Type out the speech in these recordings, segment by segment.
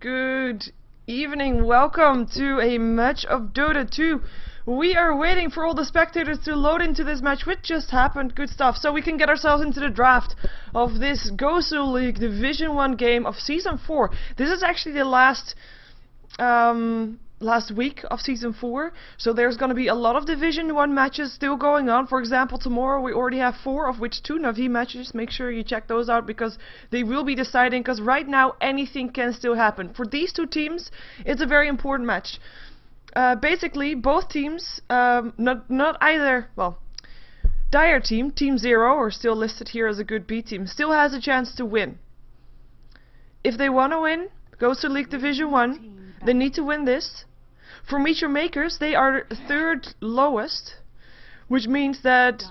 Good evening, welcome to a match of Dota 2. We are waiting for all the spectators to load into this match, which just happened. Good stuff. So we can get ourselves into the draft of this GosuLeague Division 1 game of Season 4. This is actually the last week of Season 4. So there's going to be a lot of Division 1 matches still going on. For example, tomorrow we already have 4, of which 2 Navi matches. Make sure you check those out because they will be deciding, because right now anything can still happen. For these two teams, it's a very important match. Basically, both teams, not either, well, Dire team, Team 0, or still listed here as a good B team, still has a chance to win. If they want to win GosuLeague Division 1, they need to win this. For MYM makers, they are third lowest, which means that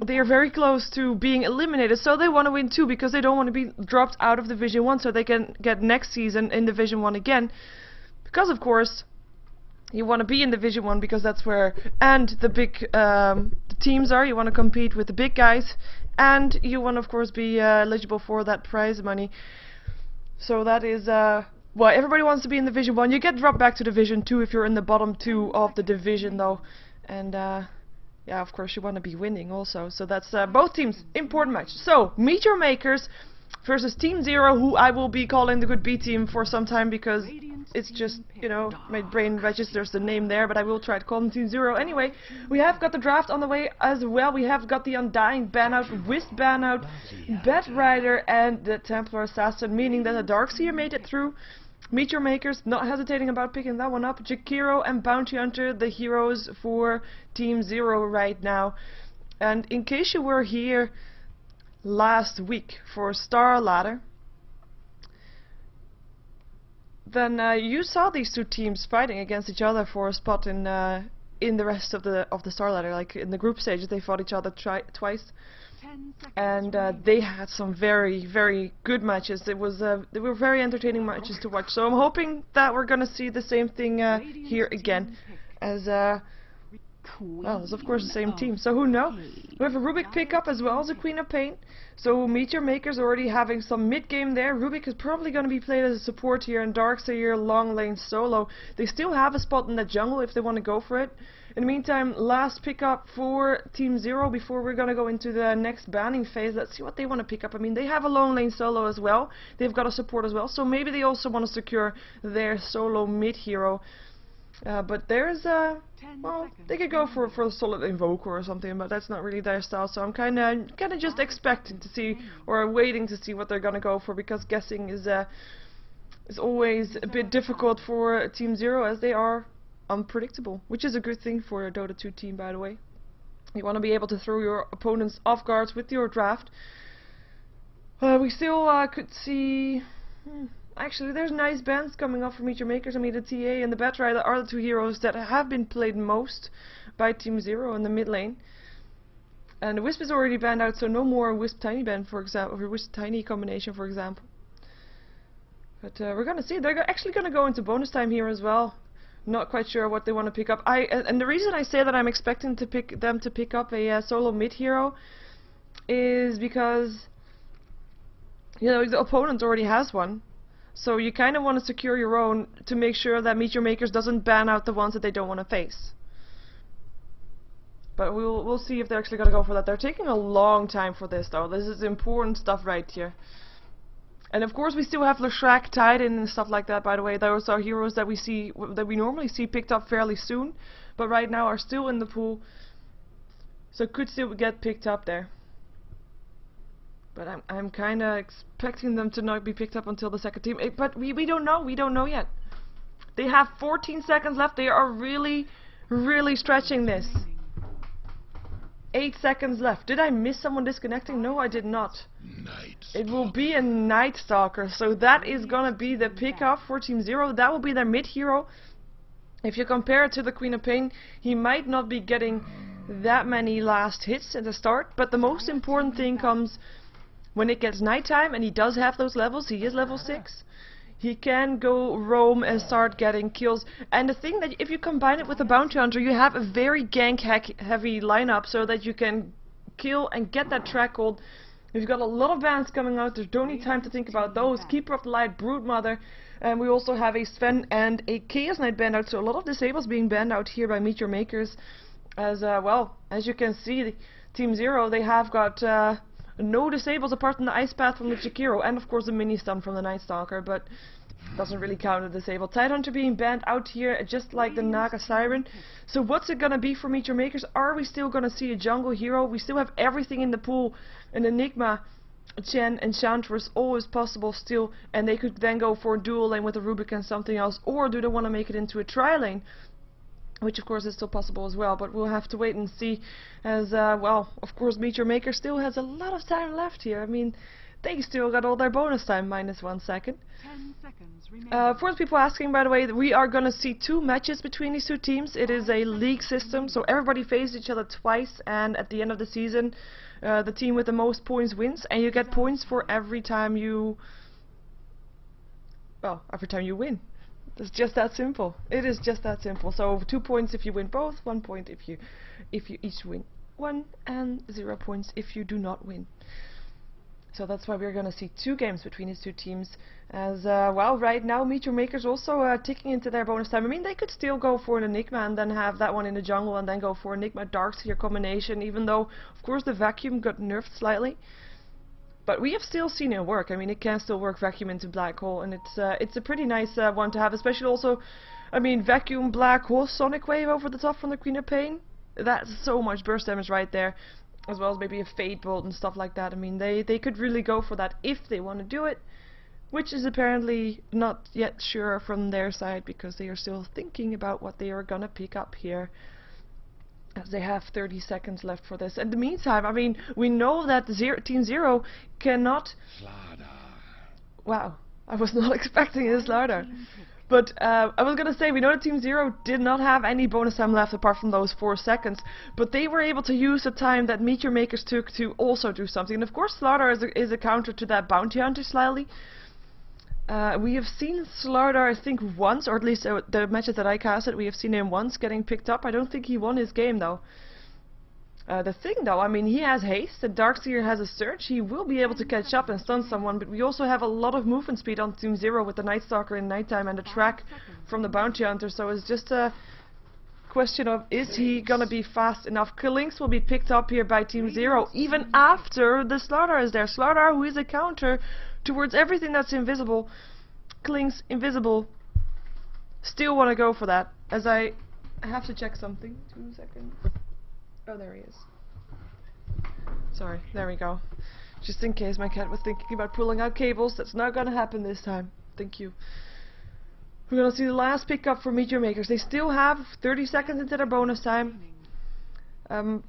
they are very close to being eliminated, so they want to win too, because they don't want to be dropped out of Division 1, so they can get next season in Division 1 again. Because, of course, you want to be in Division 1 because that's where, and the big the teams are, you want to compete with the big guys, and you want to, of course, be eligible for that prize money. So that is, well, everybody wants to be in Division 1. You get dropped back to Division 2 if you're in the bottom 2 of the division, though. And, yeah, of course, you want to be winning also. So that's both teams, important match. So, MYM makers versus Team 0, who I will be calling the good B team for some time because it's just, you know, my brain registers the name there, but I will try to call them Team 0. Anyway, we have got the draft on the way as well. We have got the Undying Banout, Wisp Banout, Bat Rider, and the Templar Assassin, meaning that the Darkseer made it through. MYM makers, not hesitating about picking that one up. Jakiro and Bounty Hunter, the heroes for Team 0 right now. And in case you were here last week for Star Ladder, then you saw these two teams fighting against each other for a spot in the rest of the Star Ladder. Like in the group stage, they fought each other twice, and they had some very, very good matches. They were very entertaining matches to watch. So I'm hoping that we're gonna see the same thing here again, as well, it's of course the same team, so who knows? We have a Rubik pickup as well as a Queen of Pain. So MYM makers already having some mid-game there. Rubik is probably going to be played as a support here, and Darkseer long lane solo. They still have a spot in the jungle if they want to go for it. In the meantime, last pickup for Team 0 before we're going to go into the next banning phase. Let's see what they want to pick up. I mean, they have a long lane solo as well. They've got a support as well, so maybe they also want to secure their solo mid-hero. But there's well, they could go for a solid invoker or something, but that's not really their style. So I'm kind of just expecting to see, or waiting to see what they're gonna go for, because guessing is always a bit difficult for Team 0, as they are unpredictable, which is a good thing for a Dota 2 team, by the way. You want to be able to throw your opponents off guard with your draft. We still could see. Actually, there's nice bans coming up from MYM makers. I mean, the TA and the Bat Rider are the two heroes that have been played most by Team 0 in the mid lane. And the Wisp is already banned out, so no more Wisp Tiny ban, for example, or Wisp Tiny combination, for example. But we're gonna see. They're actually gonna go into bonus time here as well. Not quite sure what they want to pick up. And the reason I say that I'm expecting to pick up a solo mid hero is because, you know, the opponent already has one. So you kind of want to secure your own to make sure that MYM makers doesn't ban out the ones that they don't want to face. But we'll see if they're actually going to go for that. They're taking a long time for this, though. This is important stuff right here. And of course we still have Leshrac, Titan and stuff like that, by the way. Those are heroes that we normally see picked up fairly soon, but right now are still in the pool. So could still get picked up there. But I'm kind of expecting them to not be picked up until the second team. But we don't know. We don't know yet. They have 14 seconds left. They are really, really stretching this. 8 seconds left. Did I miss someone disconnecting? No, I did not. It will be a Night Stalker. So that is going to be the pickup for Team 0. That will be their mid-hero. If you compare it to the Queen of Pain, he might not be getting that many last hits at the start. But the most important thing comes when it gets nighttime, and he does have those levels. He is level 6. He can go roam and start getting kills. And the thing that if you combine it with a Bounty Hunter, you have a very gank heavy lineup, so that you can kill and get that track hold We've got a lot of bans coming out. There's don't need time to think about those. Keeper of the Light, Broodmother, and we also have a Sven and a Chaos Knight banned out. So a lot of disables being banned out here by Meet Your Makers. As well, as you can see, Team Zero, they have got no disables apart from the Ice Path from the Jakiro, and of course the mini stun from the Night Stalker, but doesn't really count as disabled. Tidehunter being banned out here, just like the Naga Siren. So what's it gonna be for Meet Your Makers? Are we still gonna see a jungle hero? We still have everything in the pool. An Enigma, Chen, Enchantress, always possible still, and they could then go for a dual lane with a Rubik and something else, or do they want to make it into a tri-lane? Which of course is still possible as well, but we'll have to wait and see, as well, of course Meet Your Maker still has a lot of time left here. I mean, they still got all their bonus time, minus 1 second. 10 seconds remaining. For the people asking, by the way, we are gonna see 2 matches between these 2 teams. It is a league system, so everybody faces each other twice, and at the end of the season, the team with the most points wins, and you get points for every time you, well, every time you win. It's just that simple. It is just that simple. So 2 points if you win both, 1 point if you each win 1, and 0 points if you do not win. So that's why we're gonna see 2 games between these 2 teams. As well, right now Meet Your Makers also ticking into their bonus time. I mean, they could still go for an Enigma and then have that one in the jungle, and then go for Enigma Darkseer combination. Even though, of course, the Vacuum got nerfed slightly. But we have still seen it work. I mean, it can still work Vacuum into Black Hole, and it's a pretty nice one to have, especially also, I mean, Vacuum, Black Hole, Sonic Wave over the top from the Queen of Pain. That's so much burst damage right there, as well as maybe a Fade Bolt and stuff like that. I mean, they could really go for that if they want to do it, which is apparently not yet sure from their side, because they are still thinking about what they are gonna pick up here, as they have 30 seconds left for this. In the meantime, I mean, we know that Team Zero cannot... Wow, I was not expecting this Slardar. But I was gonna say, we know that Team Zero did not have any bonus time left apart from those 4 seconds, but they were able to use the time that Meet Your Makers took to also do something. And of course Slardar is a counter to that Bounty Hunter slightly. We have seen Slardar, I think, once, or at least the matches that I casted, we have seen him once getting picked up. I don't think he won his game though. The thing though, I mean, he has haste, and Darkseer has a surge. He will be able to catch up and stun someone, but we also have a lot of movement speed on Team Zero with the Night Stalker in nighttime and the track from the Bounty Hunter, so it's just a question of, is he gonna be fast enough? Klinks will be picked up here by Team Zero, even after the Slardar is there. Slardar, who is a counter towards everything that's invisible. Klinks, invisible, still want to go for that, as I have to check something. 2 seconds. Oh, there he is. Sorry, there we go. Just in case my cat was thinking about pulling out cables, that's not gonna happen this time. Thank you. We're gonna see the last pickup for Meet Your Makers. They still have 30 seconds into their bonus time.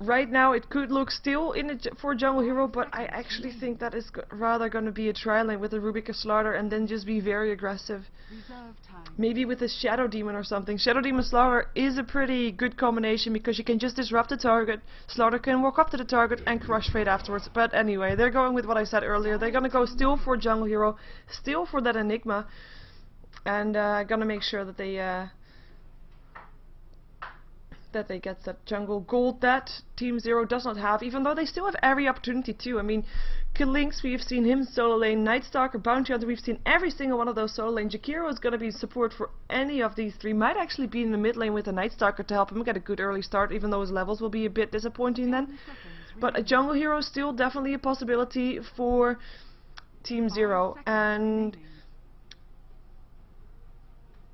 Right now it could look still for Jungle Hero, but I actually think that is rather going to be a tri-lane with a Rubik Slardar, and then just be very aggressive. Maybe with a Shadow Demon or something. Shadow Demon Slardar is a pretty good combination, because you can just disrupt the target, Slardar can walk up to the target and crush Fade afterwards. But anyway, they're going with what I said earlier. They're going to go still for Jungle Hero, still for that Enigma, and gonna make sure that they get that jungle gold that Team Zero does not have, even though they still have every opportunity to. I mean, Klinks, we've seen him solo lane, Night Stalker, Bounty Hunter, we've seen every single one of those solo lane. Jakiro is going to be support for any of these 3, might actually be in the mid lane with a Night Stalker to help him get a good early start, even though his levels will be a bit disappointing then. But a jungle hero is still definitely a possibility for Team Zero, and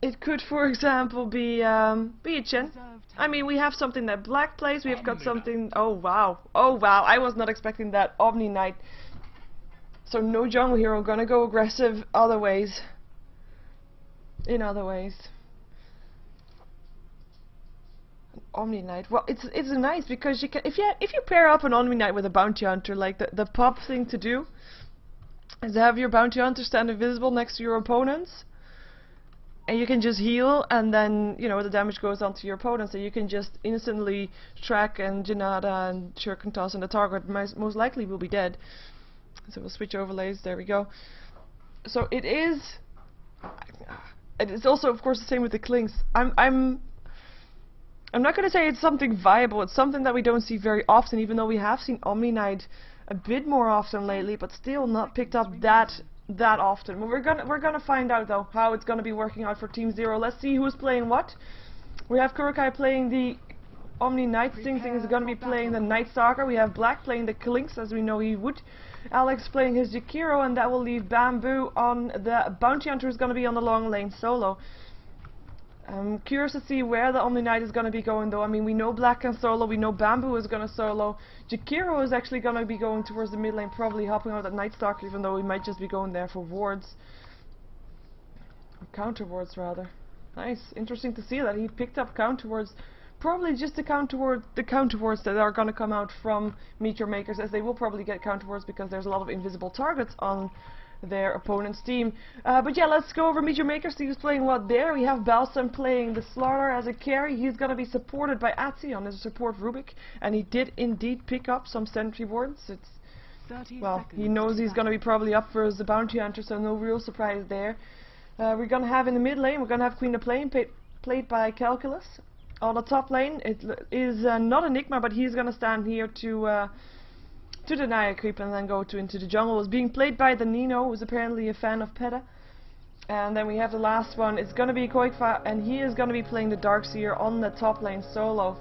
it could, for example, be a Chen. I mean, we have something that Black plays, we have got something... Oh wow, I was not expecting that. Omni Knight. So no jungle hero, gonna go aggressive other ways. In other ways. Omni Knight. Well, it's nice, because you can, if you pair up an Omni Knight with a Bounty Hunter, like the pop thing to do is to have your Bounty Hunter stand invisible next to your opponents. And you can just heal, and then, you know, the damage goes on to your opponent, so you can just instantly track and Janada and Shuriken Toss, and the target most likely will be dead. So we'll switch overlays, there we go. So it is... It's also, of course, the same with the Klinks. I'm not going to say it's something viable, it's something that we don't see very often, even though we have seen Omni Knight a bit more often lately, but still not picked up that often. Well, we're gonna find out though how it's gonna be working out for Team Zero. Let's see who's playing what. We have Kurokai playing the Omni Knight. Sing Sing is gonna be playing the Night Stalker. We have Black playing the Klinks, as we know he would. Alex playing his Jakiro, and that will leave Bamboo on the Bounty Hunter, who's gonna be on the long lane solo. I'm curious to see where the Omni Knight is going to be going though. I mean, we know Black can solo, we know Bamboo is going to solo. Jakiro is actually going to be going towards the mid lane, probably helping out that Night Stalker, even though he might just be going there for wards. Or counter wards rather. Nice, interesting to see that he picked up counter wards. Probably just the counter wards that are going to come out from Meteor Makers, as they will probably get counter wards because there's a lot of invisible targets on their opponent's team. But yeah, let's go over Meteor Maker, see who's playing what there. We have Balsam playing the Slaughter as a carry. He's going to be supported by Atsi on his support Rubik, and he did indeed pick up some sentry wards. Well, he knows he's going to be probably up for the Bounty Hunter, so no real surprise there. We're going to have in the mid lane, we're going to have Queen of Plane played by Calculus. On the top lane, it is not Enigma, but he's going to stand here to deny a creep and then go into the jungle. Is being played by the Nino, who's apparently a fan of Peta. And then we have the last one. It's going to be Koikfa, and he is going to be playing the Darkseer on the top lane solo.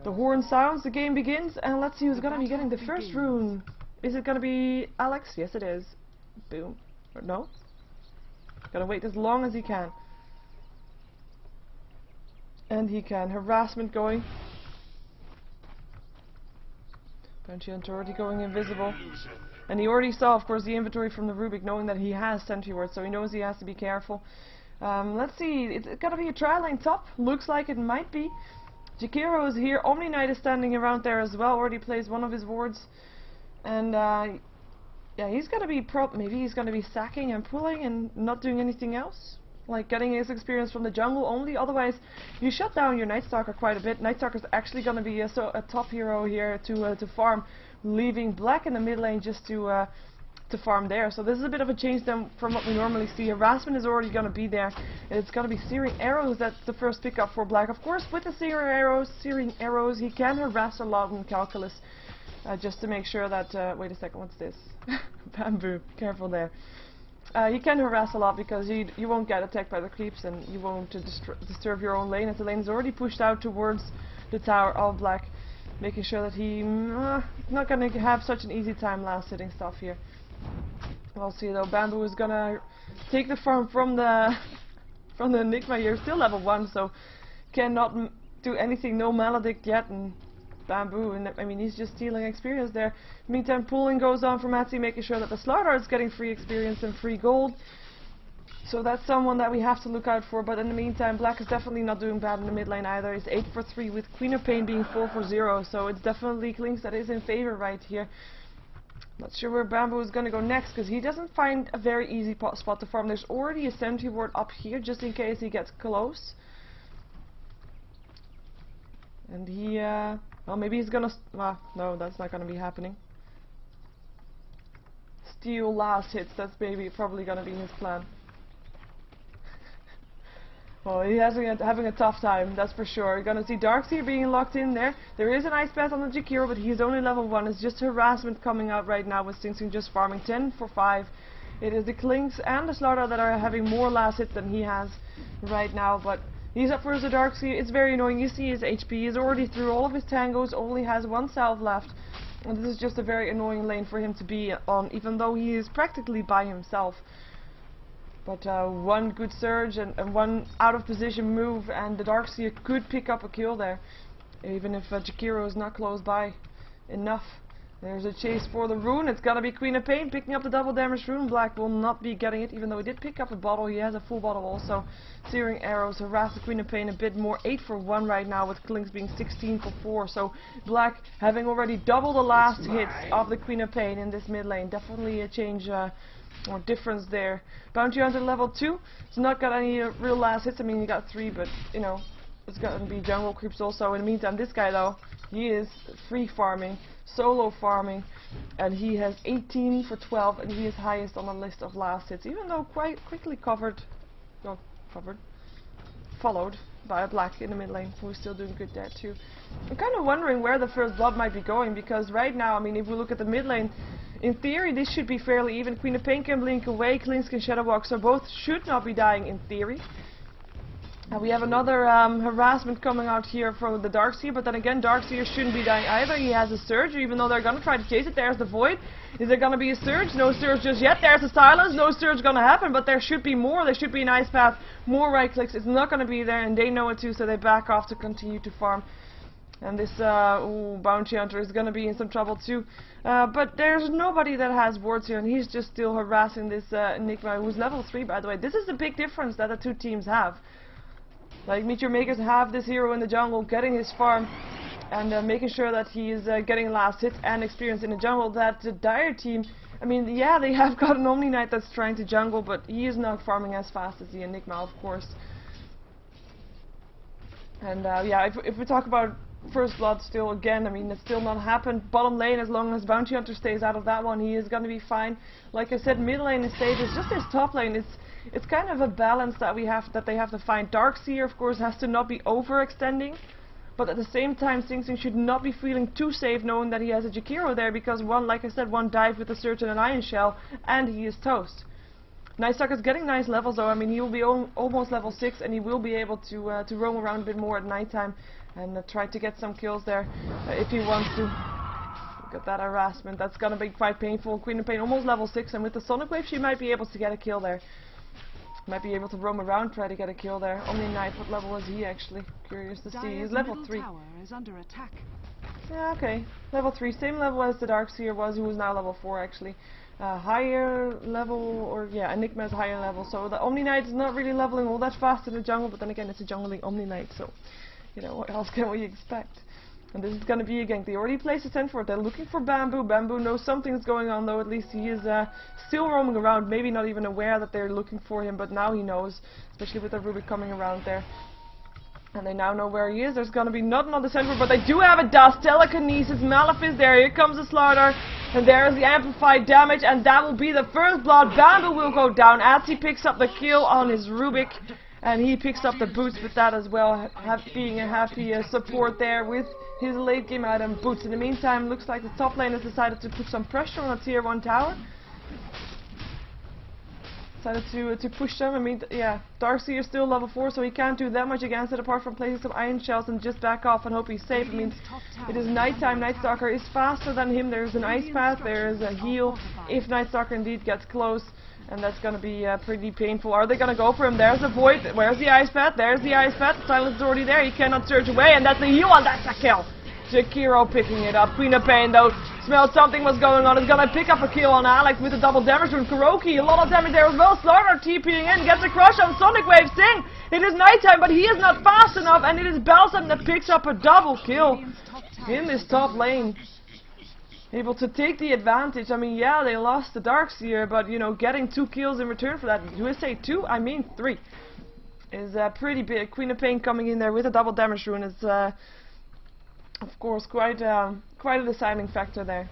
The horn sounds, the game begins, and let's see who's going to be getting the first rune. Is it going to be Alex? Yes, it is. Boom. Or no? Gotta wait as long as he can. And he can. Harassment going. Bounty Hunter already going invisible. And he already saw, of course, the inventory from the Rubik, knowing that he has sentry wards, so he knows he has to be careful. Let's see, it's gotta be a trial lane top. Looks like it might be. Jakiro is here. Omni Knight is standing around there as well. Already plays one of his wards. And yeah, he's gonna be maybe he's gonna be sacking and pulling and not doing anything else. Like getting his experience from the jungle only. Otherwise, you shut down your Night Stalker quite a bit. Night Stalker's actually gonna be a top hero here to farm, leaving Black in the mid lane just to farm there. So this is a bit of a change then from what we normally see. Harassment is already gonna be there. It's gonna be Searing Arrows. That's the first pickup for Black. Of course, with the Searing Arrows, he can harass a lot in Calculus, just to make sure that. Wait a second, what's this? Bamboo. Careful there. You can harass a lot because you won't get attacked by the creeps and you won't disturb your own lane, as the lane is already pushed out towards the tower of Black, making sure that he's not going to have such an easy time last hitting stuff here. We'll see though. Bamboo is going to take the farm from the Enigma here, still level 1, so cannot do anything, no Maledict yet, and Bamboo, and I mean he's just stealing experience there. Meantime, pulling goes on from Atsi, making sure that the Slaughter is getting free experience and free gold. So that's someone that we have to look out for. But in the meantime, Black is definitely not doing bad in the mid lane either. He's 8 for 3 with Queen of Pain being 4 for 0. So it's definitely Klinks that is in favor right here. Not sure where Bamboo is going to go next, because he doesn't find a very easy spot to farm. There's already a sentry ward up here just in case he gets close. And he, well, maybe he's gonna, no, that's not gonna be happening. Steal last hits, that's probably gonna be his plan. Well, he has having a tough time, that's for sure. You're gonna see Darkseer being locked in there. There is an Ice Path on the Jakiro, but he's only level 1. It's just harassment coming out right now with Sing Sing just farming 10 for 5. It is the Klinks and the Slaughter that are having more last hits than he has right now, but he's up for the Darkseer. It's very annoying. You see his HP. He's already through all of his tangos, only has 1 salve left. And this is just a very annoying lane for him to be on, even though he is practically by himself. But one good surge and one out of position move, and the Darkseer could pick up a kill there, even if Jakiro is not close by enough. There's a chase for the rune. It's gonna be Queen of Pain picking up the double damage rune. Black will not be getting it, even though he did pick up a bottle. He has a full bottle also. Searing Arrows harass the Queen of Pain a bit more. 8 for 1 right now, with Klinks being 16 for 4. So Black having already double the last hits of the Queen of Pain in this mid lane. Definitely a change or difference there. Bounty Hunter level 2. He's not got any real last hits. I mean, he got 3, but you know, it's gonna be jungle creeps also. In the meantime, this guy though, he is free farming, solo farming, and he has 18 for 12, and he is highest on the list of last hits, even though quite quickly followed by Black in the mid lane, who's still doing good there too. I'm kind of wondering where the first blood might be going, because right now, I mean, if we look at the mid lane, in theory this should be fairly even. Queen of Pain can blink away, Cleanse can Shadow Walk, so both should not be dying in theory. We have another harassment coming out here from the Darkseer, but then again, Darkseer shouldn't be dying either. He has a Surge, even though they're gonna try to chase it. There's the Void. Is there gonna be a Surge? No Surge just yet. There's a Silence. No Surge gonna happen, but there should be more. There should be an Ice Path, more right clicks. It's not gonna be there, and they know it too, so they back off to continue to farm. And this Bounty Hunter is gonna be in some trouble too. But there's nobody that has wards here, and he's just still harassing this Enigma, who's level 3, by the way. This is the big difference that the two teams have. Like, Meteor Makers have this hero in the jungle getting his farm and making sure that he is getting last hits and experience in the jungle. That the Dire team, I mean, yeah, they have got an Omni Knight that's trying to jungle, but he is not farming as fast as the Enigma, of course. And yeah, if we talk about first blood still, again, I mean, it's still not happened. Bottom lane, as long as Bounty Hunter stays out of that one, he is going to be fine. Like I said, mid lane is stable. It's just this top lane. It's kind of a balance that they have to find. Darkseer, of course, has to not be overextending, but at the same time, Sing Sing should not be feeling too safe knowing that he has a Jakiro there, because like I said, one dive with a Surge and an Iron Shell, and he is toast. Night Stalker's getting nice levels though. I mean, he will be almost level 6, and he will be able to roam around a bit more at nighttime and try to get some kills there if he wants to. Look at that harassment. That's gonna be quite painful. Queen of Pain almost level 6, and with the Sonic Wave, she might be able to get a kill there. Might be able to roam around, try to get a kill there. Omni Knight, what level is he actually? Curious to see. He's level 3. Tower is under attack. Yeah, okay. Level 3, same level as the Darkseer was, who is now level 4 actually. Higher level, or yeah, Enigma is higher level, so the Omni Knight is not really leveling all that fast in the jungle, but then again, it's a jungling Omni Knight, so, you know, what else can we expect? And this is going to be a gank. They already placed a tent for it. They're looking for Bamboo. Bamboo knows something's going on, though. At least he is still roaming around, maybe not even aware that they're looking for him, but now he knows, especially with the Rubik coming around there. And they now know where he is. There's going to be nothing on the center, but they do have a dust. Telekinesis, Malefice there. Here comes the Slaughter. And there's the amplified damage, and that will be the first blood. Bamboo will go down as he picks up the kill on his Rubik. And he picks up the boots with that as well, being a happy support there with his late game item boots. In the meantime, looks like the top lane has decided to put some pressure on a tier 1 tower. Decided to push them. I mean, yeah, Darkseer is still level 4, so he can't do that much against it apart from placing some Iron Shells and just back off and hope he's safe. I mean, it is nighttime. Night Stalker is faster than him. There's an Ice Path, there's a heal if Night Stalker indeed gets close. And that's going to be pretty painful. Are they going to go for him? There's a Void. Where's the Ice Path? There's the Ice Path. Silence is already there. He cannot surge away. And that's a heal, and that's a kill. Jakiro picking it up. Queen of Pain, though, smelled something was going on. Is going to pick up a kill on Alex with a double damage from Kuroki. A lot of damage there as well. Slaughter TPing in. Gets a crush on Sonic Wave. Sing! It is nighttime, but he is not fast enough. And it is Balsam that picks up a double kill in this top lane. Able to take the advantage. I mean, yeah, they lost the Darkseer, but, you know, getting 2 kills in return for that. Do I say 2? I mean 3. Is pretty big. Queen of Pain coming in there with a double damage rune is, of course, quite a deciding factor there.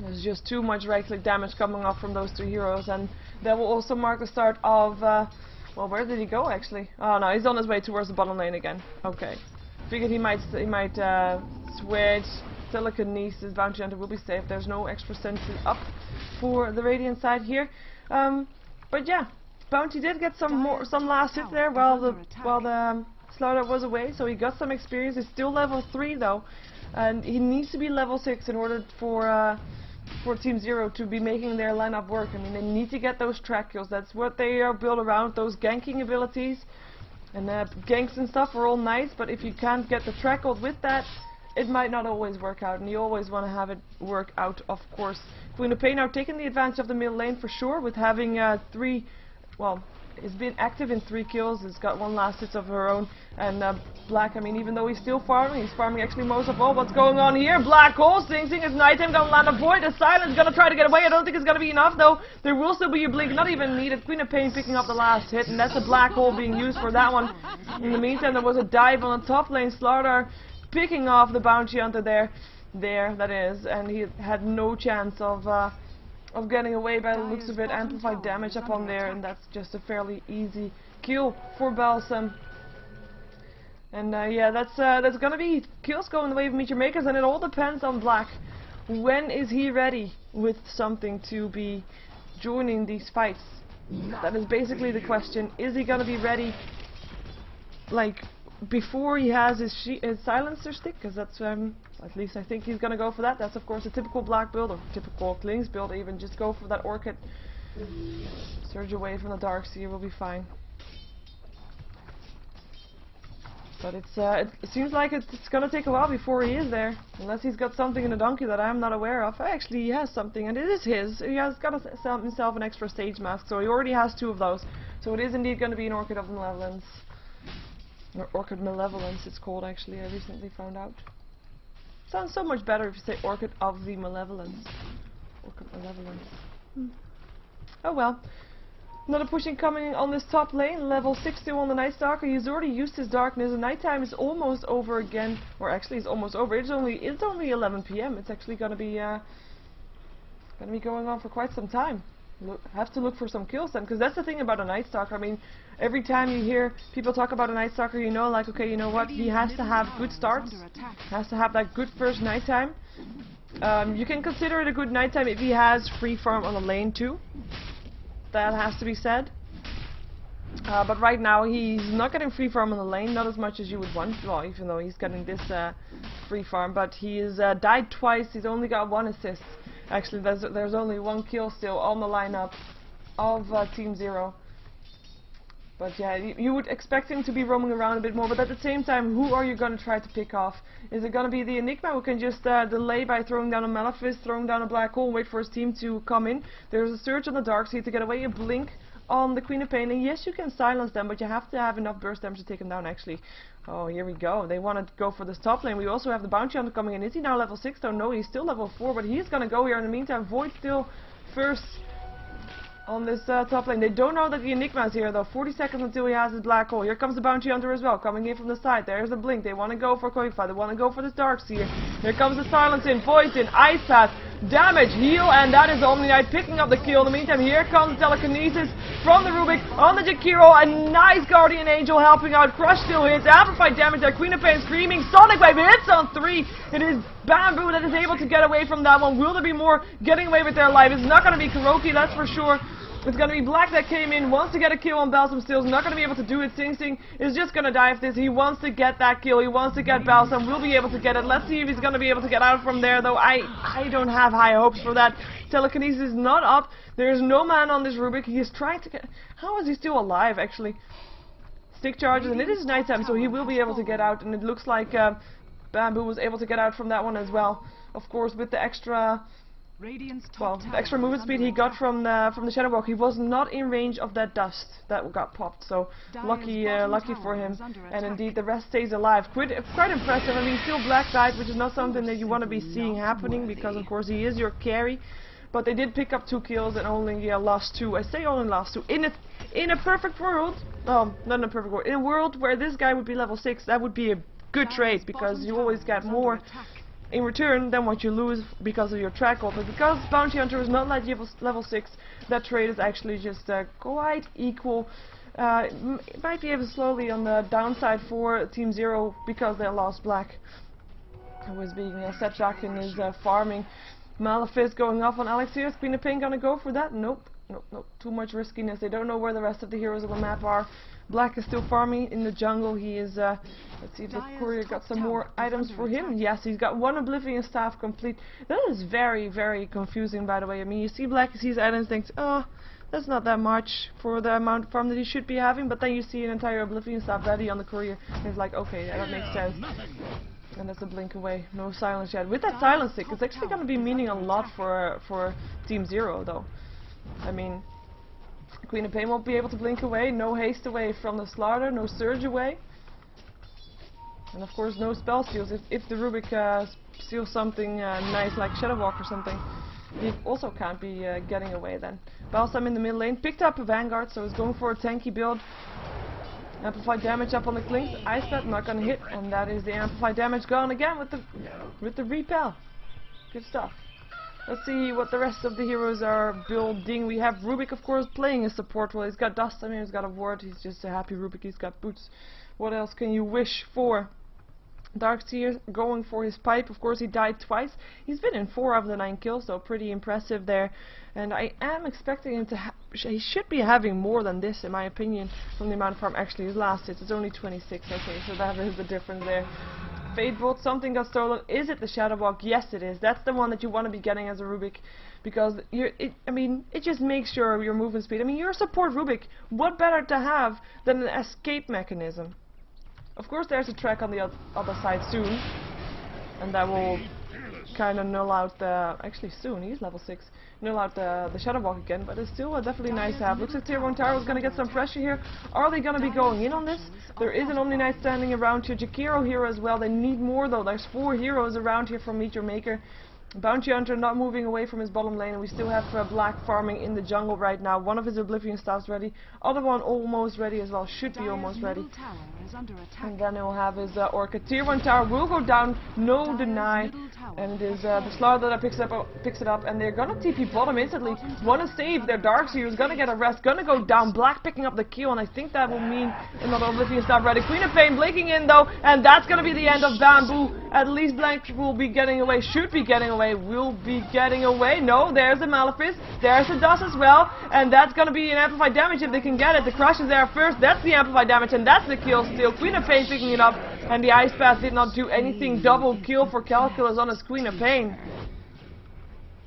There's just too much right-click damage coming off from those 2 heroes, and that will also mark the start of, well, where did he go, actually? Oh, no, he's on his way towards the bottom lane again. Okay. Figured he might switch. Telekinesis, Bounty Hunter will be safe. There's no extra sentry up for the Radiant side here. But yeah, Bounty did get some last hits there while the Slaughter was away, so he got some experience. He's still level 3 though, and he needs to be level 6 in order for Team Zero to be making their lineup work. I mean, they need to get those track kills. That's what they are built around. Those ganking abilities and ganks and stuff are all nice, but if you can't get the track hold with that, it might not always work out, and you always want to have it work out, of course. Queen of Pain now taking the advantage of the middle lane for sure, with having 3, well, it's been active in 3 kills. It's got 1 last hit of her own, and Black, I mean, even though he's still farming, he's farming actually most of all. What's going on here? Black Hole, Sing Sing is nighttime, gonna land a Void, the Silence gonna try to get away. I don't think it's gonna be enough though. There will still be a blink, not even needed. Queen of Pain picking up the last hit, and that's a Black Hole being used for that one. In the meantime, there was a dive on the top lane. Slaughter picking off the Bounty Hunter there, that is, and he had no chance of getting away by the looks of it. Amplified damage upon there, and that's just a fairly easy kill for Balsam. And yeah, that's gonna be kills going the way of Meteor Makers, and it all depends on Black. When is he ready with something to be joining these fights? That is basically the question. Is he gonna be ready, like, before he has his silencer stick? Because that's, at least I think he's gonna go for that. That's of course a typical Black build, or typical Klings build even. Just go for that Orchid. Surge away from the Darkseer will be fine. But it seems like it's gonna take a while before he is there, unless he's got something in the donkey that I'm not aware of. Actually, he has something, and it is his. He has got himself an extra stage mask, so he already has 2 of those. So it is indeed going to be an Orchid of Malevolence, or Orchid Malevolence. It's called actually. I recently found out. Sounds so much better if you say Orchid of the Malevolence. Orchid Malevolence. Oh well. Another pushing coming on this top lane, level 60 on the Night Stalker. He's already used his darkness. The nighttime is almost over again, or actually it's almost over. It's only 11 PM. It's actually gonna be going on for quite some time. Have to look for some kills then, because that's the thing about a Night Stalker. I mean, every time you hear people talk about a Night Stalker, you know, like, okay, you know what? He has to have good starts. Has to have that good first nighttime. You can consider it a good nighttime if he has free farm on the lane too. That has to be said. But right now he's not getting free farm on the lane, not as much as you would want. Well, even though he's getting this free farm, but he's died twice. He's only got 1 assist. Actually, there's only 1 kill still on the lineup of Team Zero. But yeah, you would expect him to be roaming around a bit more. But at the same time, who are you going to try to pick off? Is it going to be the Enigma who can just delay by throwing down a Maleficent, throwing down a Black Hole, and wait for his team to come in? There's a Surge on the Darkseer to get away, a Blink on the Queen of Pain, and yes, you can silence them, but you have to have enough burst damage to take them down actually. Oh, here we go. They want to go for this top lane. We also have the Bounty Hunter coming in. Is he now level 6 though? No, he's still level 4, but he's going to go here. In the meantime, Void still first on this top lane. They don't know that the Enigma is here though. 40 seconds until he has his Black Hole. Here comes the Bounty Hunter as well, coming in from the side. There's the Blink. They want to go for Coin Fight. They want to go for this Darkseer. Here comes the Silence in, Void in, Ice Path, damage, heal, and that is Omni Knight picking up the kill. In the meantime, here comes Telekinesis from the Rubik on the Jakiro. A nice Guardian Angel helping out. Crush still hits. Amplified damage there. Queen of Pain screaming. Sonic Wave hits on 3. It is Bamboo that is able to get away from that one. Will there be more getting away with their life? It's not going to be Kuroki, that's for sure. It's going to be Black that came in, wants to get a kill on Balsam still. Not going to be able to do it. Sing Sing is just going to die of this. He wants to get that kill. He wants to get Balsam. Will be able to get it. Let's see if he's going to be able to get out from there, though. I don't have high hopes for that. Telekinesis is not up. There's no man on this Rubik. He is trying to get... How is he still alive, actually? Stick charges, and it is nighttime, so he will be able to get out. And it looks like Bamboo was able to get out from that one as well. Of course, with the extra... Well, the extra movement speed he got from the Shadow Walk, he was not in range of that dust that got popped. So lucky for him. And indeed, the rest stays alive. Quite impressive. I mean, still Black died, which is not something that you want to be seeing happening, because of course he is your carry. But they did pick up 2 kills and only lost 2. I say only lost 2. In a perfect world, not in a perfect world. In a world where this guy would be level 6, that would be a good trade, because you always get more in return than what you lose because of your track hold. But because Bounty Hunter is not like level 6, that trade is actually just quite equal. It might be even slowly on the downside for Team Zero because they lost Black, who was being set back in his farming. Maleficent going off on Alexios. Queen of Pain gonna go for that? Nope. Too much riskiness. They don't know where the rest of the heroes on the map are. Black is still farming in the jungle. He is, let's see if the courier got some more items for him. Yes, he's got 1 Oblivion Staff complete. That is very, very confusing, by the way. I mean, you see Black, you see his items, thinks, oh, that's not that much for the amount of farm that he should be having. But then you see an entire Oblivion Staff ready on the courier. And it's like, okay, yeah, that makes sense. And that's a blink away. No silence yet. With that silence stick, it's actually going to be meaning a lot for Team Zero, though. I mean, Queen of Pain won't be able to blink away, no haste away from the Slaughter, no surge away. And of course no spell steals. If the Rubik steals something nice like Shadow Walk or something, he also can't be getting away then. Balsam in the mid lane, picked up a Vanguard, so he's going for a tanky build. Amplified damage up on the Clinks, Ice Pet not gonna hit, and that is the amplified damage gone again with the repel. Good stuff. Let's see what the rest of the heroes are building. We have Rubik, of course, playing a support role. He's got Dust, I mean, he's got a ward. He's just a happy Rubik. He's got boots. What else can you wish for? Darkseer going for his pipe. Of course, he died twice. He's been in 4 of the 9 kills, so pretty impressive there. And I am expecting him to he should be having more than this, in my opinion, from the amount of farm. Actually, his last hit is only 26. Okay, so that is the difference there. Fate Bolt, something got stolen. Is it the Shadow Walk? Yes, it is. That's the one that you want to be getting as a Rubik, because it just makes sure your movement speed. I mean, you're a support Rubik. What better to have than an escape mechanism? Of course, there's a track on the other side soon, and that will kind of null out the... Actually, soon, he's level 6. Null out the Shadow Walk again, but it's still definitely nice to have. Looks like Tier 1 Tower is going to get some pressure here. Are they going to be going in on this? There is an Omni Knight standing around here. Jakiro here as well. They need more, though. There's 4 heroes around here from Meet Your Maker. Bounty Hunter not moving away from his bottom lane, and we still have Black farming in the jungle right now. One of his Oblivion Staffs ready, other one almost ready as well, should be almost ready. And then he'll have his Orca. Tier 1 tower will go down, no deny, and it is the Slaughter that picks it up, and they're gonna TP bottom instantly. Wanna save their Darkseer, who's gonna get a rest, gonna go down. Black picking up the kill, and I think that will mean another Oblivion Staff ready. Queen of Pain blinking in though, and that's gonna be the end of Bamboo. At least Blank will be getting away, should be getting away. Will be getting away. No, there's the Malefice. There's the Dust as well. And that's going to be an amplified damage if they can get it. The Crush is there first. That's the amplified damage, and that's the kill still. Queen of Pain picking it up. And the Ice Path did not do anything. Double kill for Calculus on his Queen of Pain.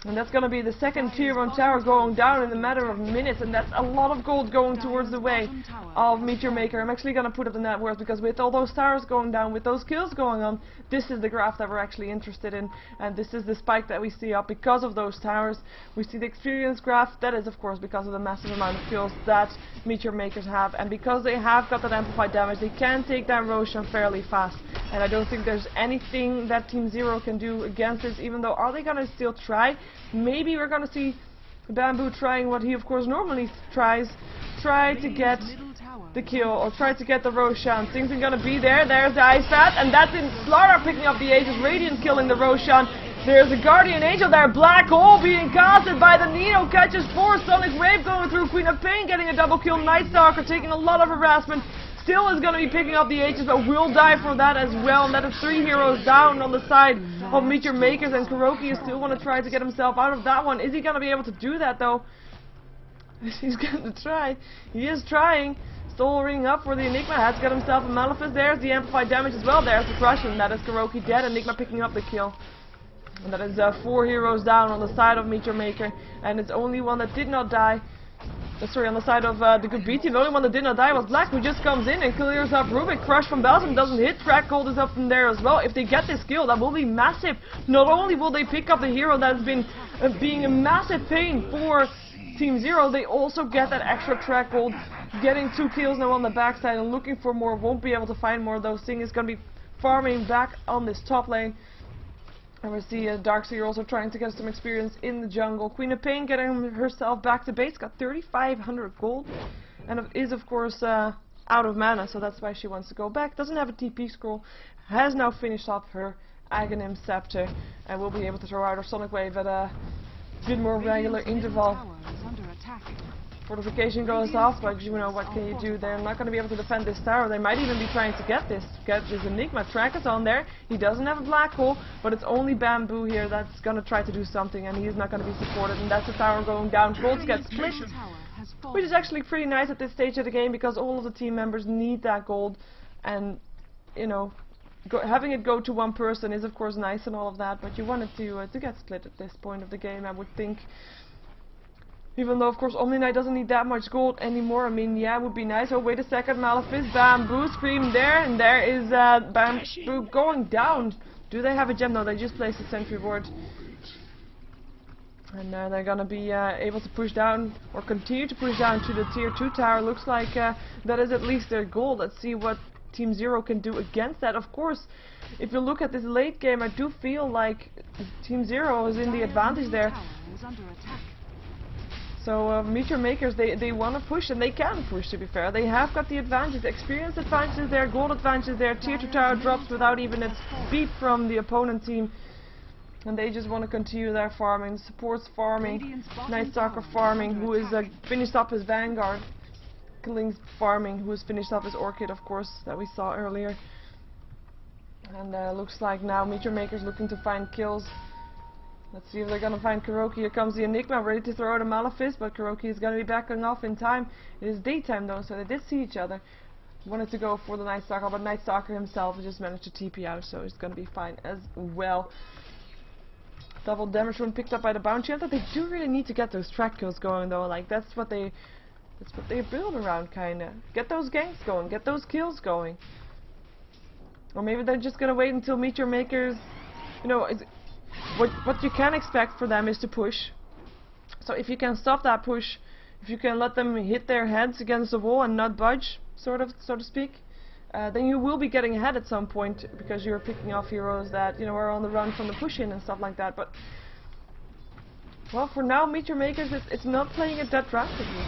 And that's going to be the second Tier 1 tower going down in a matter of minutes, and that's a lot of gold going towards the way of Meet Your Maker. I'm actually going to put up the net worth, because with all those towers going down, with those kills going on, this is the graph that we're actually interested in, and this is the spike that we see up because of those towers. We see the experience graph. That is, of course, because of the massive amount of kills that Meet Your Makers have, and because they have got that amplified damage, they can take down Roshan fairly fast, and I don't think there's anything that Team Zero can do against this, even though, are they going to still try? Maybe we're going to see Bamboo trying what he of course normally tries, try to get the kill, or try to get the Roshan. Things are going to be there. There's the Ice Path, and that's in Slaughter picking up the Aegis, Radiant killing the Roshan. There's a Guardian Angel there, Black Hole being casted by the Nino, catches 4, Sonic Wave going through, Queen of Pain getting a double kill, Night Stalker taking a lot of harassment. Still is going to be picking up the Aegis, but will die for that as well. And that is 3 heroes down on the side of Meet Your Makers, and Kuroki is still going to try to get himself out of that one. Is he going to be able to do that though? He's going to try. He is trying. Still ringing up for the Enigma. Has got himself a Malefice. There's the amplified damage as well. There's the Crush, and that is Kuroki dead. Enigma picking up the kill. And that is 4 heroes down on the side of Meet Your Maker, and it's only one that did not die. Sorry, on the side of the good B team, the only one that did not die was Black, who just comes in and clears up Rubik. Crush from Belgium doesn't hit. Track Gold is up from there as well. If they get this kill, that will be massive. Not only will they pick up the hero that has been being a massive pain for Team Zero, they also get that extra Track Gold. Getting 2 kills now on the backside and looking for more. Won't be able to find more of those things. Is going to be farming back on this top lane. And we see Darkseer also trying to get some experience in the jungle. Queen of Pain getting herself back to base, got 3,500 gold, and is of course out of mana, so that's why she wants to go back. Doesn't have a TP scroll, has now finished off her Aghanim Scepter, and will be able to throw out her Sonic Wave at a bit more regular interval. Fortification goes off, but you know, what can you do? They're not going to be able to defend this tower. They might even be trying to get this Enigma. Track is on there. He doesn't have a Black Hole, but it's only Bamboo here that's going to try to do something, and he's not going to be supported, and that's the tower going down. Golds get split, which is actually pretty nice at this stage of the game, because all of the team members need that gold, and, you know, having it go to one person is of course nice and all of that, but you want it to get split at this point of the game, I would think. Even though, of course, Omni Knight doesn't need that much gold anymore. I mean, yeah, it would be nice. Oh, wait a second, Malefice, Bamboo, Scream there, and there is Bamboo going down. Do they have a gem? No, they just placed a sentry ward. And they're gonna be able to push down, or continue to push down to the Tier 2 tower. Looks like that is at least their goal. Let's see what Team Zero can do against that. Of course, if you look at this late game, I do feel like Team Zero is in the advantage there. So Meet Your Makers, they want to push, and they can push, to be fair. They have got the advantage. Experience advantage is there, gold advantage is there. Tier 2 tower drops without even a beat from the opponent team. And they just want to continue their farming. Supports farming, Night Stalker farming, who is finished up his Vanguard. Kling's farming, who has finished up his Orchid, of course, that we saw earlier. And looks like now Meteor Maker's looking to find kills. Let's see if they're gonna find Kuroki. Here comes the Enigma, ready to throw out a Malefice, but Kuroki is gonna be backing off in time. It is daytime though, so they did see each other. Wanted to go for the Night Stalker, but Night Stalker himself just managed to TP out, so he's gonna be fine as well. Double damage rune picked up by the Bounty Hunter. They do really need to get those track kills going though. Like that's what they build around, kinda. Get those ganks going, get those kills going. Or maybe they're just gonna wait until Meteor Makers, you know, what you can expect for them is to push. So if you can stop that push, if you can let them hit their heads against the wall and not budge, sort of, so to speak, then you will be getting ahead at some point because you're picking off heroes that, you know, are on the run from the push-in and stuff like that. But well, for now, Meteor Makers, it's not playing it that drastically.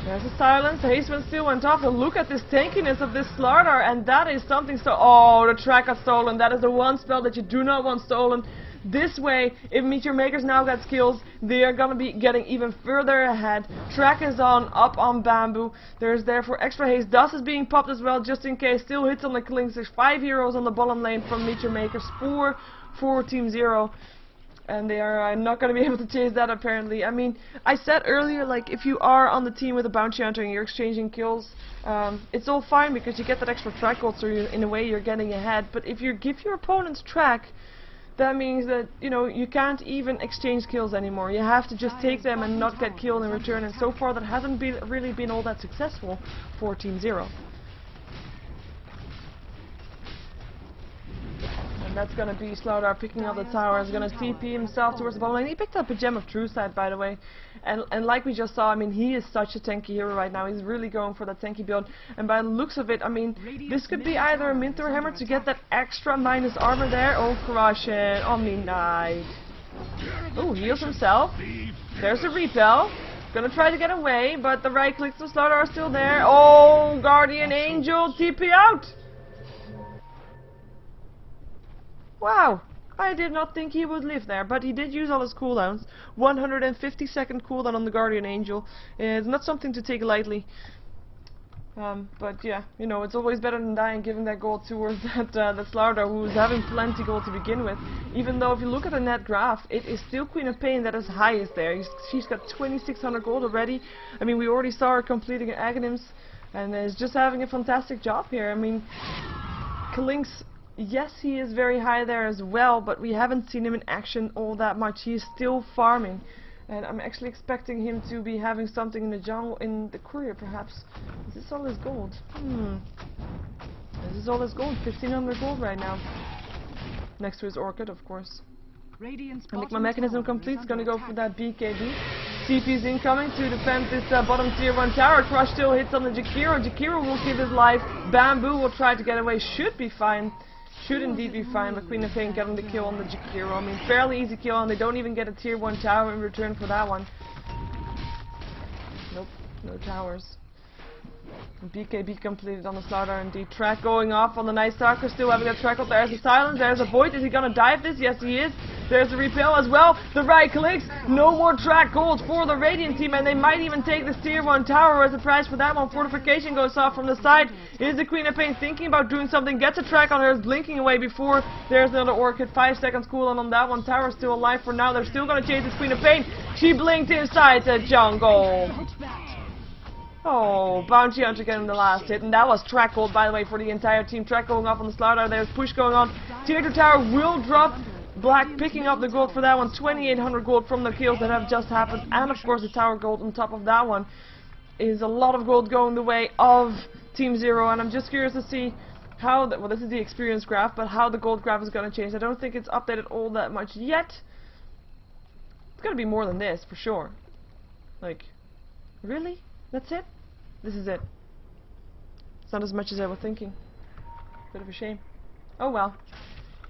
There's a silence, the Hasteman still went off, and look at this tankiness of this Slardar, and that is something so— oh, the track got stolen. That is the one spell that you do not want stolen. This way, if Meteor Makers now gets kills, they are gonna be getting even further ahead. Track is on, up on Bamboo. There's therefore extra haste. Dust is being popped as well, just in case. Still hits on the Klings. There's 5 heroes on the bottom lane from Meteor Makers, 4 for Team 0. And they are not going to be able to chase that apparently. I mean, I said earlier, like, if you are on the team with a Bounty Hunter and you're exchanging kills, it's all fine because you get that extra track gold, so in a way you're getting ahead. But if you give your opponents track, that means that, you know, you can't even exchange kills anymore. You have to just take them and not get killed in return. And so far that hasn't really been all that successful for Team 0. That's gonna be Slardar picking up the tower. He's gonna TP himself towards the bottom lane. He picked up a Gem of True Sight, by the way. And like we just saw, I mean, he is such a tanky hero right now. He's really going for that tanky build. And by the looks of it, I mean, this could be either a Minthor Hammer to get that extra minus armor there. Oh, crush it. Omni Knight. Oh, heals himself. There's a repel. Gonna try to get away, but the right clicks of Slardar are still there. Oh, Guardian Angel, TP out. Wow, I did not think he would live there, but he did use all his cooldowns. 150-second cooldown on the Guardian Angel. It's not something to take lightly. But yeah, you know, it's always better than dying, giving that gold towards that Slardar, who's having plenty gold to begin with. Even though if you look at the net graph, it is still Queen of Pain that is highest there. She's got 2,600 gold already. I mean, we already saw her completing Aghanims, and is just having a fantastic job here. I mean, Klink's— yes, he is very high there as well, but we haven't seen him in action all that much. He is still farming, and I'm actually expecting him to be having something in the jungle, in the courier perhaps. Is this all his gold? This is all his gold, 1,500 gold right now. Next to his Orchid, of course. Enigma Mechanism complete, is gonna go for that BKB. CP's incoming to defend this bottom tier 1 tower. Crush still hits on the Jakiro. Jakiro will keep his life. Bamboo will try to get away, should be fine. Should indeed be fine, but Queen of Pain getting the kill on the Jakiro. I mean, fairly easy kill, and they don't even get a tier 1 tower in return for that one. Nope, no towers. BKB completed on the Slardar indeed. Track going off on the Night Stalker, still having a track up. There's a silence, there's a void. Is he gonna dive this? Yes, he is. There's a repel as well. The right clicks. No more track gold for the Radiant team, and they might even take this tier 1 tower as a prize for that one. Fortification goes off from the side. Is the Queen of Pain thinking about doing something? Gets a track on her, is blinking away before there's another Orchid. 5 seconds cooldown on that one. Tower still alive for now. They're still gonna chase this Queen of Pain. She blinked inside the jungle. Oh, Bounty Hunter getting the last hit, and that was track gold, by the way, for the entire team. Track going off on the Slardar, there's push going on. Tier 2 tower will drop. Black picking up the gold for that one, 2,800 gold from the kills that have just happened, and of course the tower gold on top of that one. Is a lot of gold going the way of Team 0, and I'm just curious to see how, well, this is the experience graph, but how the gold graph is going to change. I don't think it's updated all that much yet. It's going to be more than this, for sure. Like, really? That's it? This is it. It's not as much as I was thinking. Bit of a shame. Oh well.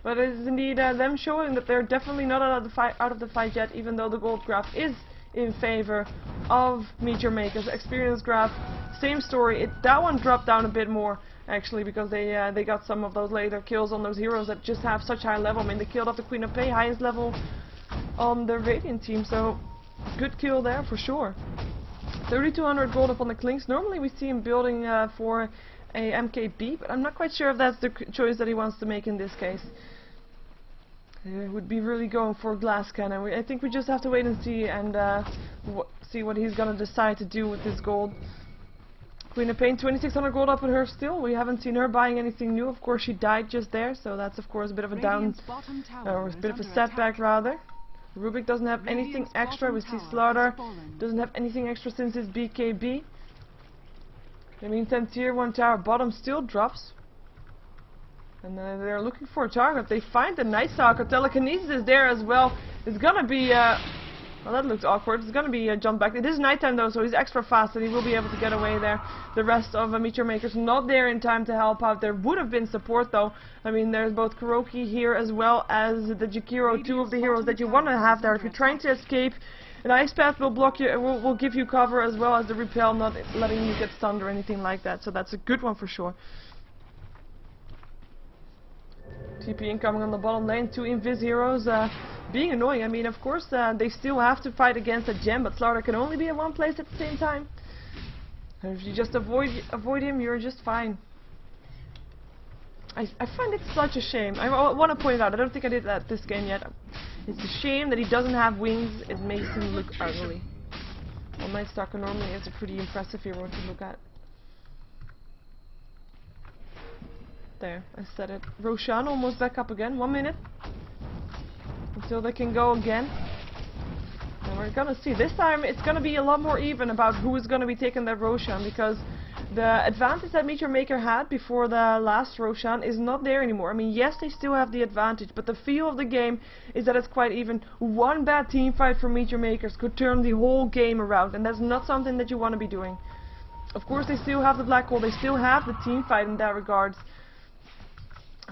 But it is indeed them showing that they're definitely not out of the fight yet, even though the gold graph is in favor of Meteor Makers. Experience graph, same story. That one dropped down a bit more. actually, because they got some of those later kills on those heroes that just have such high level. I mean, they killed off the Queen of Pain, highest level on the Radiant team, so good kill there for sure. 3200 gold up on the Klinks. Normally we see him building for a MKB, but I'm not quite sure if that's the choice that he wants to make in this case. He would be really going for a glass cannon. I think we just have to wait and see, and see what he's gonna decide to do with this gold. Queen of Pain, 2600 gold up on her still. We haven't seen her buying anything new. Of course, she died just there, so that's of course a bit of a down, or a bit of a setback rather. Rubik doesn't have anything extra. We see Slaughter doesn't have anything extra since his BKB. In the meantime, tier 1 tower bottom still drops. And they're looking for a target. They find the Night Stalker. Telekinesis is there as well. It's gonna be, well, that looks awkward. It's gonna be a jump back. It is nighttime though, so he's extra fast and he will be able to get away there. The rest of Meteor Maker's not there in time to help out. There would have been support though. I mean, there's both Kuroki here as well as the Jakiro, two of the heroes that you want to have there. If you're trying to escape, an Ice Path will block you, will give you cover, as well as the Repel, not letting you get stunned or anything like that. So that's a good one for sure. TP incoming on the bottom lane, two Invis heroes being annoying. I mean, of course, they still have to fight against a gem, but Slaughter can only be in one place at the same time. And if you just avoid him, you're just fine. I find it such a shame. I want to point it out, I don't think I did that this game yet. It's a shame that he doesn't have wings. It makes him look ugly. Well, Night Stalker normally is a pretty impressive hero to look at. There, I said it. Roshan almost back up again. 1 minute until they can go again. And we're gonna see. This time it's gonna be a lot more even about who is gonna be taking that Roshan, because the advantage that Meteor Maker had before the last Roshan is not there anymore. I mean, yes, they still have the advantage, but the feel of the game is that it's quite even. One bad team fight from Meteor Makers could turn the whole game around, and that's not something that you want to be doing. Of course, they still have the Black Hole, they still have the team fight in that regards.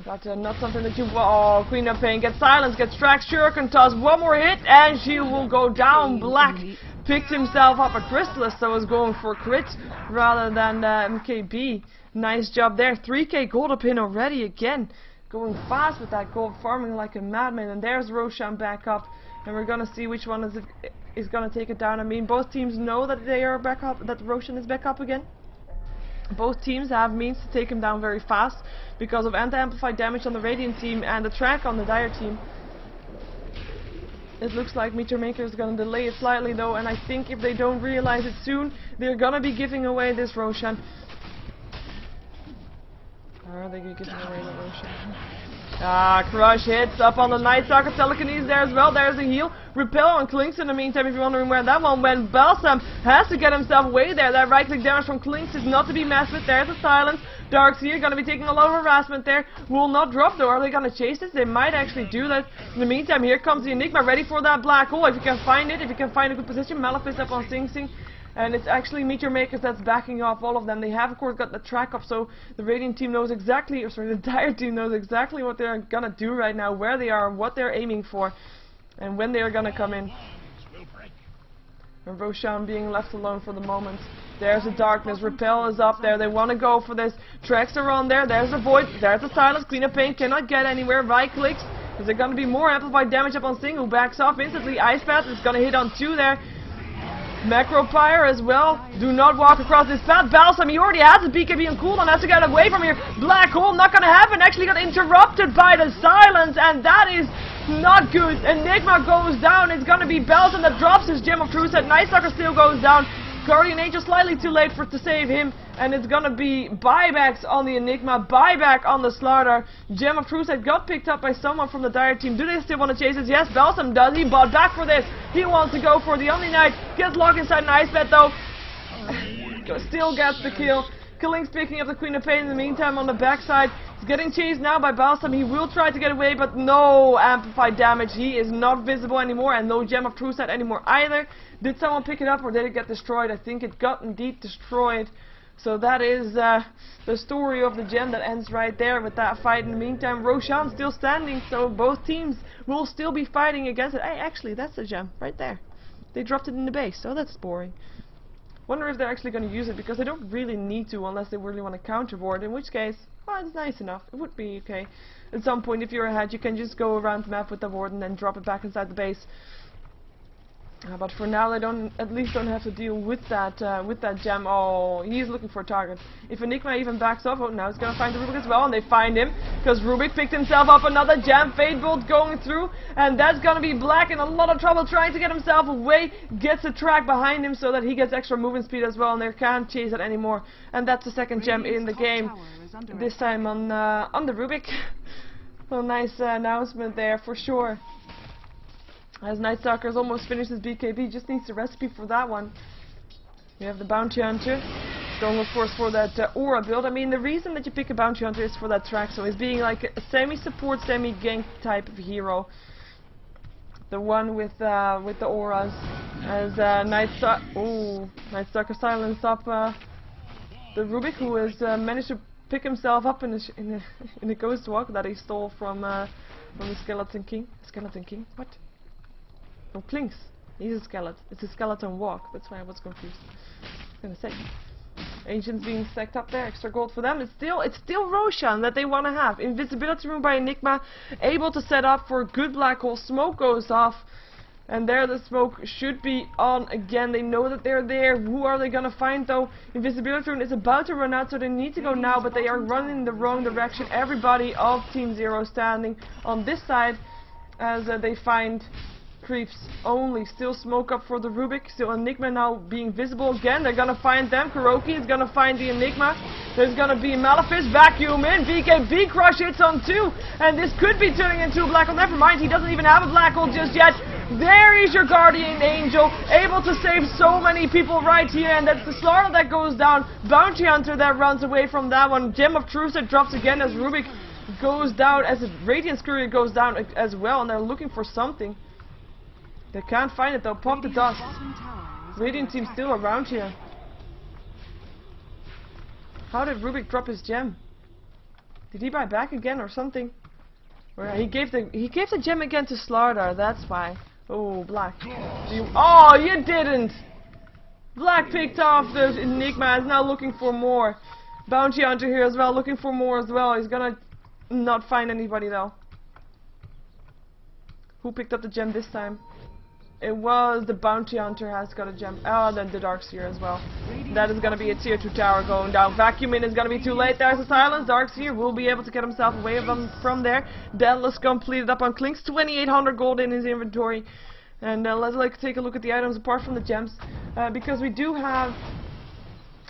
But not something that you... Oh, Queen of Pain gets silenced, gets tracked, Shuriken toss, one more hit, and she will go down. Black picked himself up a Chrysalis, so was going for crit rather than MKB. Nice job there. 3k gold up in already again. Going fast with that gold, farming like a madman. And there's Roshan back up. And we're gonna see which one is gonna take it down. I mean, both teams know that they are back up, that Roshan is back up again. Both teams have means to take him down very fast because of anti-amplified damage on the Radiant team and the track on the Dire team. It looks like Meteor Maker is going to delay it slightly though, and I think if they don't realize it soon, they're going to be giving away this Roshan. Or are they giving away the Roshan? Ah, Crush hits up on the Night Stalker. Telekinesis there as well. There's a heal. Repel on Klinks in the meantime, if you're wondering where that one went. Balsam has to get himself away there. That right click damage from Klinks is not to be messed with. There's a silence. Dark's here, gonna be taking a lot of harassment there. Will not drop though. Are they gonna chase this? They might actually do that. In the meantime, here comes the Enigma, ready for that Black Hole. If you can find it, if you can find a good position. Malefice up on Sing Sing. And it's actually Meteor Makers that's backing off all of them. They have, of course, got the track up, so the Radiant team knows exactly, or sorry, the Dire team knows exactly what they're gonna do right now, where they are, what they're aiming for, and when they are gonna come in. And Roshan being left alone for the moment. There's the darkness. Repel is up there. They want to go for this. Tracks are on there. There's the void. There's the silence. Queen of Pain cannot get anywhere. Right clicks. Is there going to be more amplified damage up on Sing, who backs off instantly? Ice Path is going to hit on 2 there. Macropyre as well. Do not walk across this path. Balsam, he already has his BKB on cooldown. Has to get away from here. Black Hole, not going to happen. Actually got interrupted by the silence, and that is not good. Enigma goes down. It's going to be Balsam that drops his Gem of Truth. Night Stalker still goes down. Guardian Angel slightly too late to save him, and it's gonna be buybacks on the Enigma, buyback on the Slaughter. Gem of Truth got picked up by someone from the Dire team. Do they still want to chase it? Yes, Balsam does. He bought back for this. He wants to go for the Omni Knight. Gets locked inside an Ice Bed though. Still gets the kill. Killing's picking up the Queen of Pain in the meantime on the backside. He's getting chased now by Balsam. He will try to get away, but no amplified damage. He is not visible anymore, and no Gem of Truth anymore either. Did someone pick it up, or did it get destroyed? I think it got indeed destroyed. So that is the story of the gem that ends right there with that fight. In the meantime, Roshan still standing, so both teams will still be fighting against it. Hey, actually, that's the gem right there. They dropped it in the base, so that's boring. Wonder if they're actually going to use it, because they don't really need to unless they really want to counterboard, in which case, well, it's nice enough. It would be okay. At some point, if you're ahead, you can just go around the map with the ward and then drop it back inside the base. But for now, they at least don't have to deal with that gem. Oh, he's looking for a target. If Enigma even backs off, oh, now he's gonna find the Rubik as well, and they find him because Rubik picked himself up another gem. Fade Bolt going through, and that's gonna be Black in a lot of trouble trying to get himself away. Gets a track behind him so that he gets extra movement speed as well, and they can't chase it anymore. And that's the second gem in the game. This time on the Rubik. Well, nice announcement there for sure. As Night Stalker's almost finished his BKB, just needs the recipe for that one. We have the Bounty Hunter, going of course for that aura build. I mean, the reason that you pick a Bounty Hunter is for that track, so he's being like a semi-support, semi-gank type of hero. The one with the auras, as Night Stalker silenced up the Rubik, who has managed to pick himself up in a ghost walk that he stole from the Skeleton King. Skeleton King? What? No, Klinks. He's a skeleton. It's a skeleton walk. That's why I was confused. I was gonna say. Ancients being stacked up there. Extra gold for them. It's still Roshan that they want to have. Invisibility room by Enigma. Able to set up for a good black hole. Smoke goes off. And there the smoke should be on again. They know that they're there. Who are they gonna find though? Invisibility room is about to run out, so they need to go now, but they are running in the wrong direction. Everybody of Team Zero standing on this side as they find creeps only. Still smoke up for the Rubik. Still Enigma now being visible again. They're gonna find them. Kuroki is gonna find the Enigma. There's gonna be Malefice. Vacuum in. BKB Crush hits on 2. And this could be turning into a black hole. Never mind. He doesn't even have a black hole just yet. There is your Guardian Angel. Able to save so many people right here. And that's the Slaughter that goes down. Bounty Hunter that runs away from that one. Gem of Truth that drops again as Rubik goes down. As the Radiance Courier goes down as well. And they're looking for something. They can't find it though. Pop the dust. Radiant team still around here. How did Rubik drop his gem? Did he buy back again or something? Or he gave the gem again to Slardar. That's why. Oh, Black. Oh, you didn't. Black picked off the Enigma. Is now looking for more. Bounty Hunter here as well, looking for more as well. He's gonna not find anybody though. Who picked up the gem this time? It was the Bounty Hunter has got a gem. Oh, then the Darkseer as well. That is going to be a tier 2 tower going down. Vacuum in is going to be too late. There's a silence. Darkseer will be able to get himself away from there. Deadless completed up on Klinks. 2,800 gold in his inventory. And let's take a look at the items apart from the gems. Because we do have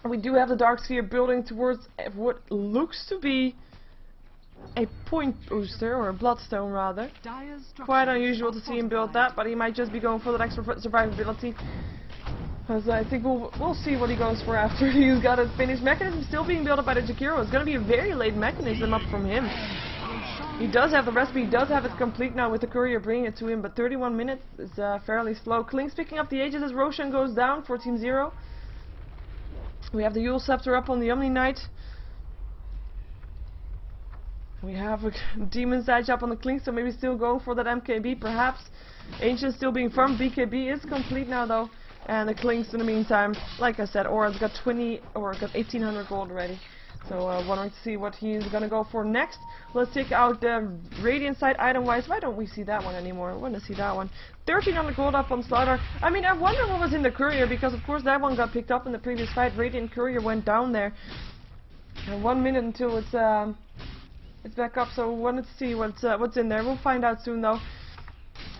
the Darkseer building towards what looks to be a point booster, or a bloodstone rather. Quite unusual to see him build that, but he might just be going for that extra survivability. As I think we'll see what he goes for after he's got a finished mechanism still being built up by the Jakiro. It's going to be a very late mechanism up from him. He does have the recipe, he does have it complete now with the courier bringing it to him, but 31 minutes is fairly slow. Klinks picking up the Aegis as Roshan goes down for Team Zero. We have the Yule Scepter up on the Omni Knight. We have a Demon's Edge up on the Klinks, so maybe still going for that MKB perhaps. Ancient still being farmed. BKB is complete now though. And the Klinks in the meantime, like I said, Aura's got 1800 gold already. So wondering to see what he's gonna go for next. Let's take out the Radiant side item wise. Why don't we see that one anymore? I want to see that one. 1300 gold up on Slaughter. I mean, I wonder what was in the courier, because of course that one got picked up in the previous fight. Radiant courier went down there. And 1 minute until it's back up, so we wanted to see what's in there. We'll find out soon though.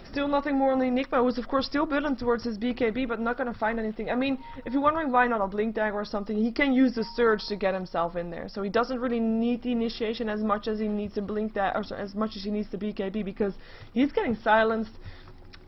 Still nothing more on the Enigma, who's of course still building towards his BKB, but not gonna find anything. I mean, if you're wondering why not a Blink Dagger or something, he can use the Surge to get himself in there. So he doesn't really need the initiation as much as he needs the Blink Dagger, or as much as he needs the BKB, because he's getting silenced,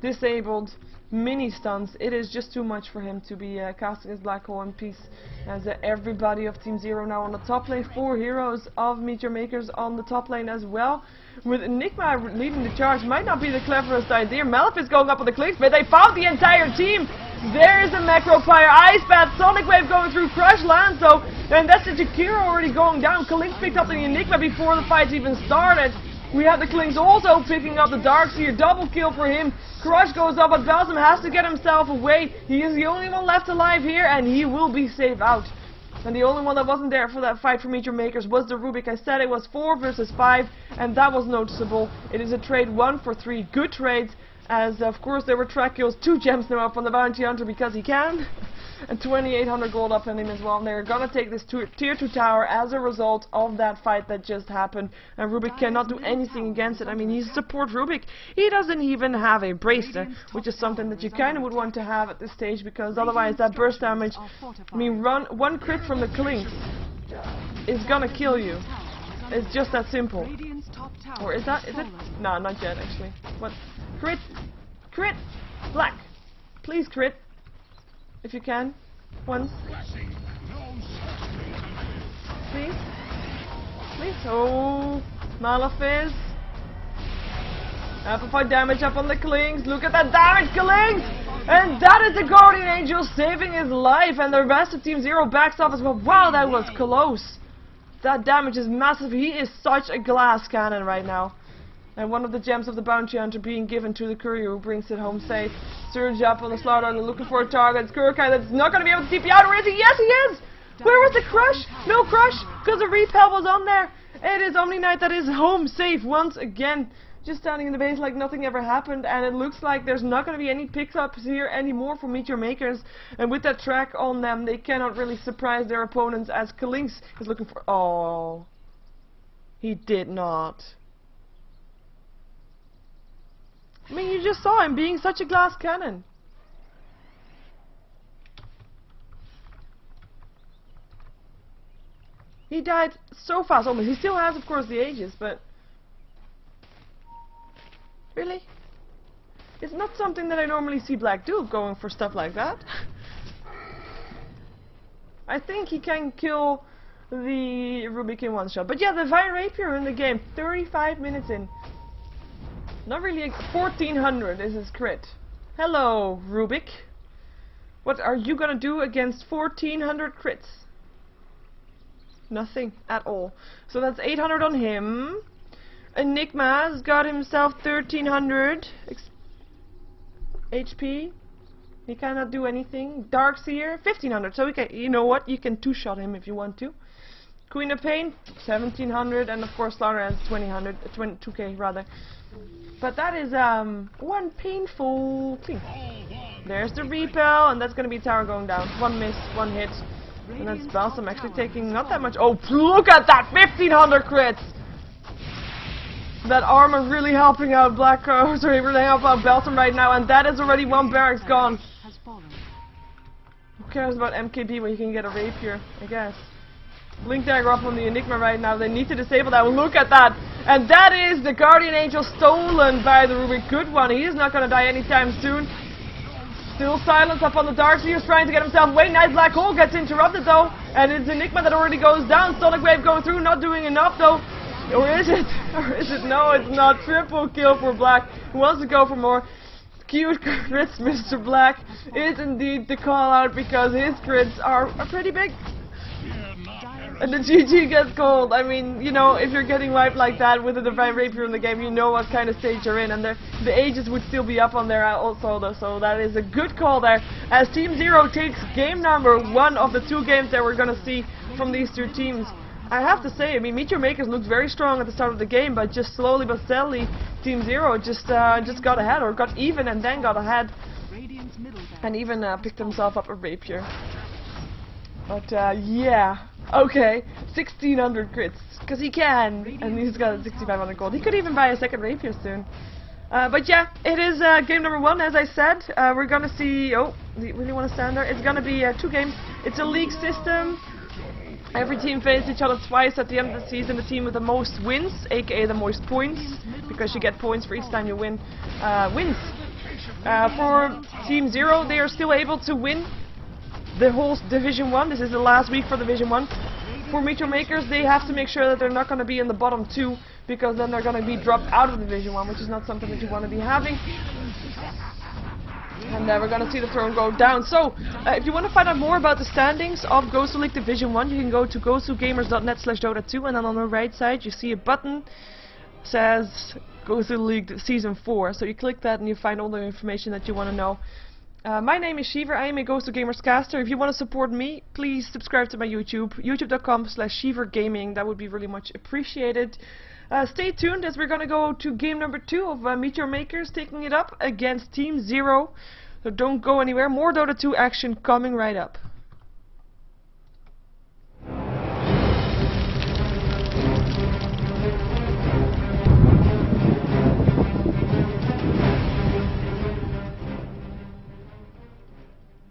disabled, mini stuns. It is just too much for him to be casting his black hole in peace. As everybody of Team Zero now on the top lane, 4 heroes of Meteor Makers on the top lane as well. With Enigma leading the charge, might not be the cleverest idea. Malefice going up on the Klinks, but they found the entire team. There's a Macropire, Ice Path, Sonic Wave going through, Crush lands though, and that's the Jakiro already going down. Klinks picked up the Enigma before the fight even started. We have the Klings also picking up the Darkseer. Double kill for him. Crush goes up, but Belgium has to get himself away. He is the only one left alive here, and he will be safe out. And the only one that wasn't there for that fight for Meteor Makers was the Rubik. I said it was 4 versus 5, and that was noticeable. It is a trade 1 for 3. Good trades, as of course there were track kills. 2 gems now up on the Bounty Hunter because he can. And 2,800 gold up on him as well. And they're gonna take this tier 2 tower as a result of that fight that just happened. And Rubik cannot do anything against it. I mean, he's support Rubik. He doesn't even have a bracer, which is something that you kind of would want to have at this stage, because otherwise that burst damage, I mean, one crit from the Klings is gonna kill you. It's just that simple. Or is it? No, not yet actually. What? Crit! Crit! Black! Please crit. If you can. Once. Please. Please. Oh. Malefice. Amplified damage up on the Klings. Look at that damage, Klings! And that is the Guardian Angel saving his life. And the rest of Team Zero backs off as well. Wow, that was close. That damage is massive. He is such a glass cannon right now. And one of the gems of the Bounty Hunter being given to the courier who brings it home safe. Surge up on the Slaughter and looking for a target. Skirkai that's not going to be able to TP out, or is he? Yes, he is! Where was the Crush? No Crush, because the repel was on there. It is Omni Knight that is home safe once again. Just standing in the base like nothing ever happened, and it looks like there's not going to be any pickups here anymore for Meteor Makers. And with that track on them, they cannot really surprise their opponents, as Klings is looking for... Oh. He did not. I mean, you just saw him being such a glass cannon. He died so fast, almost. He still has, of course, the Aegis, but... Really? It's not something that I normally see Black do, going for stuff like that. I think he can kill the Rubik in one shot. But yeah, the Vine Rapier in the game, 35 minutes in. Not really. 1400 is his crit. Hello, Rubik. What are you gonna do against 1400 crits? Nothing at all. So that's 800 on him. Enigma's got himself 1300 HP. He cannot do anything. Darkseer 1500. So we can, you know what? You can two-shot him if you want to. Queen of Pain 1700, and of course Slaughter has 2k rather. But that is one painful thing. There's the repel, and that's gonna be tower going down. One miss, one hit, and that's Balsam actually taking not that much. Oh, look at that! 1500 crits. That armor really helping out really helping out Balsam right now, and that is already one barracks gone. Who cares about MKB when you can get a rapier, I guess. Blink Dagger up on the Enigma right now. They need to disable that. Look at that. And that is the Guardian Angel stolen by the Rubik. Good one. He is not going to die anytime soon. Still silence up on the Darkseer. He's trying to get himself away. Nice Black Hole gets interrupted though. And it's Enigma that already goes down. Sonic Wave going through. Not doing enough though. Or is it? Or is it? No, it's not. Triple kill for Black. He wants to go for more. Cute crits, Mr. Black is indeed the call out, because his crits are pretty big. And the GG gets cold. I mean, you know, if you're getting wiped like that with a Divine Rapier in the game, you know what kind of stage you're in, and the Aegis would still be up on there also, though, so that is a good call there, as Team Zero takes game number 1 of the 2 games that we're gonna see from these 2 teams. I have to say, I mean, Meteor Makers looked very strong at the start of the game, but just slowly but steadily, Team Zero just got ahead, or got even and then got ahead, and even picked himself up a Rapier. But yeah. Okay, 1600 crits, because he can, and he's got 6500 gold. He could even buy a second Rapier soon. But yeah, it is game number 1, as I said. We're gonna see, oh, do you really want to stand there? It's gonna be 2 games. It's a league system. Every team faces each other twice at the end of the season. The team with the most wins, aka the most points, because you get points for each time you win, wins. For Team Zero, they are still able to win the whole Division 1. This is the last week for Division 1. For Meteor Makers, they have to make sure that they're not going to be in the bottom 2, because then they're going to be dropped out of Division 1, which is not something that you want to be having. And we're going to see the throne go down. So, if you want to find out more about the standings of GosuLeague Division 1, you can go to gosugamers.net/Dota2, and then on the right side you see a button says GosuLeague Season 4. So you click that and you find all the information that you want to know. My name is Sheever, I am a GosuGamerscaster. If you want to support me, please subscribe to my YouTube, youtube.com/SheeverGaming. That would be really much appreciated. Stay tuned as we're gonna go to game number 2 of Meet Your Makers, taking it up against Team 0. So don't go anywhere, more Dota 2 action coming right up.